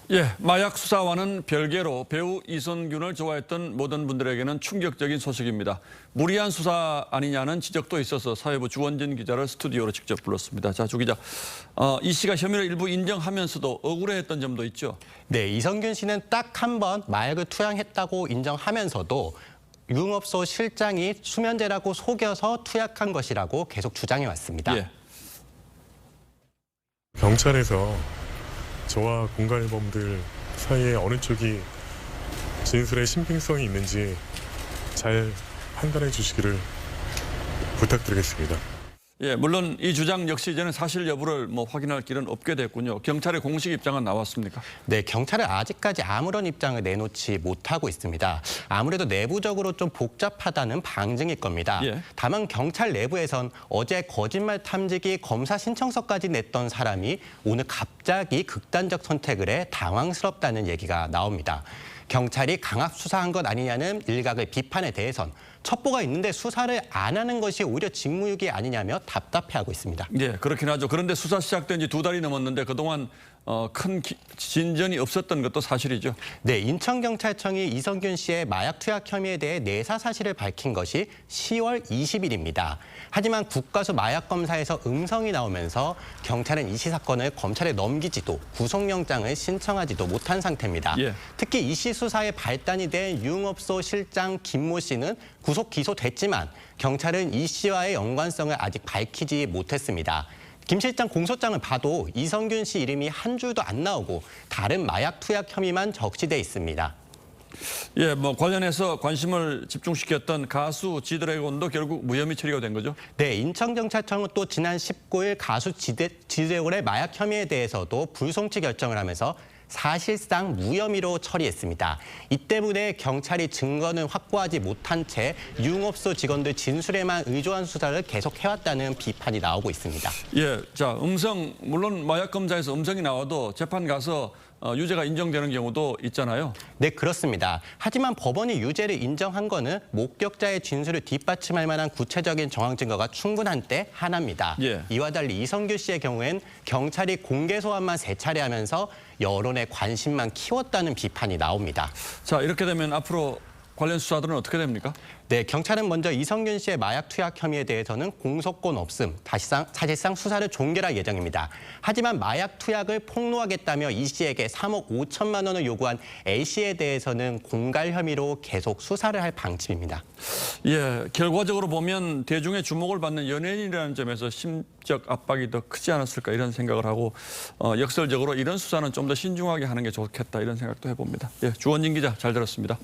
예, 마약 수사와는 별개로 배우 이성균을 좋아했던 모든 분들에게는 충격적인 소식입니다. 무리한 수사 아니냐는 지적도 있어서 사회부 주원진 기자를 스튜디오로 직접 불렀습니다. 자, 주 기자, 이 씨가 혐의를 일부 인정하면서도 억울해했던 점도 있죠? 네, 이성균 씨는 딱 한 번 마약을 투약했다고 인정하면서도 유흥업소 실장이 수면제라고 속여서 투약한 것이라고 계속 주장해왔습니다. 예. 경찰에서 저와 공갈범들 사이에 어느 쪽이 진술의 신빙성이 있는지 잘 판단해 주시기를 부탁드리겠습니다. 예, 물론 이 주장 역시 이제는 사실 여부를 확인할 길은 없게 됐군요. 경찰의 공식 입장은 나왔습니까? 네, 경찰은 아직까지 아무런 입장을 내놓지 못하고 있습니다. 아무래도 내부적으로 좀 복잡하다는 방증일 겁니다. 예. 다만 경찰 내부에선 어제 거짓말 탐지기 검사 신청서까지 냈던 사람이 오늘 갑자기 극단적 선택을 해 당황스럽다는 얘기가 나옵니다. 경찰이 강압 수사한 것 아니냐는 일각의 비판에 대해선 첩보가 있는데 수사를 안 하는 것이 오히려 직무유기 아니냐며 답답해하고 있습니다. 예, 그렇긴 하죠. 그런데 수사 시작된 지 2달이 넘었는데 그동안 큰 진전이 없었던 것도 사실이죠. 네, 인천경찰청이 이성균 씨의 마약 투약 혐의에 대해 내사 사실을 밝힌 것이 10월 20일입니다. 하지만 국가수 마약검사에서 음성이 나오면서 경찰은 이 씨 사건을 검찰에 넘기지도 구속영장을 신청하지도 못한 상태입니다. 예. 특히 이 씨 수사에 발단이 된 유흥업소 실장 김모 씨는 구속 기소됐지만 경찰은 이 씨와의 연관성을 아직 밝히지 못했습니다. 김 실장 공소장을 봐도 이성균 씨 이름이 한 줄도 안 나오고 다른 마약 투약 혐의만 적시돼 있습니다. 예, 관련해서 관심을 집중시켰던 가수 지드래곤도 결국 무혐의 처리가 된 거죠? 네, 인천경찰청은 또 지난 19일 가수 지드래곤의 마약 혐의에 대해서도 불송치 결정을 하면서 사실상 무혐의로 처리했습니다. 이 때문에 경찰이 증거는 확보하지 못한 채 유흥업소 직원들 진술에만 의존한 수사를 계속해왔다는 비판이 나오고 있습니다. 예, 자, 물론 마약 검사에서 음성이 나와도 재판 가서 유죄가 인정되는 경우도 있잖아요. 네, 그렇습니다. 하지만 법원이 유죄를 인정한 거는 목격자의 진술을 뒷받침할 만한 구체적인 정황 증거가 충분한 때 하나입니다. 예. 이와 달리 이성균 씨의 경우엔 경찰이 공개 소환만 3차례 하면서 여론의 관심만 키웠다는 비판이 나옵니다. 자, 이렇게 되면 앞으로 관련 수사들은 어떻게 됩니까? 네, 경찰은 먼저 이성균 씨의 마약 투약 혐의에 대해서는 공소권 없음, 사실상 수사를 종결할 예정입니다. 하지만 마약 투약을 폭로하겠다며 이 씨에게 3억 5천만 원을 요구한 A 씨에 대해서는 공갈 혐의로 계속 수사를 할 방침입니다. 예, 결과적으로 보면 대중의 주목을 받는 연예인이라는 점에서 심적 압박이 더 크지 않았을까 이런 생각을 하고 역설적으로 이런 수사는 좀 더 신중하게 하는 게 좋겠다 이런 생각도 해봅니다. 예, 주원진 기자 잘 들었습니다.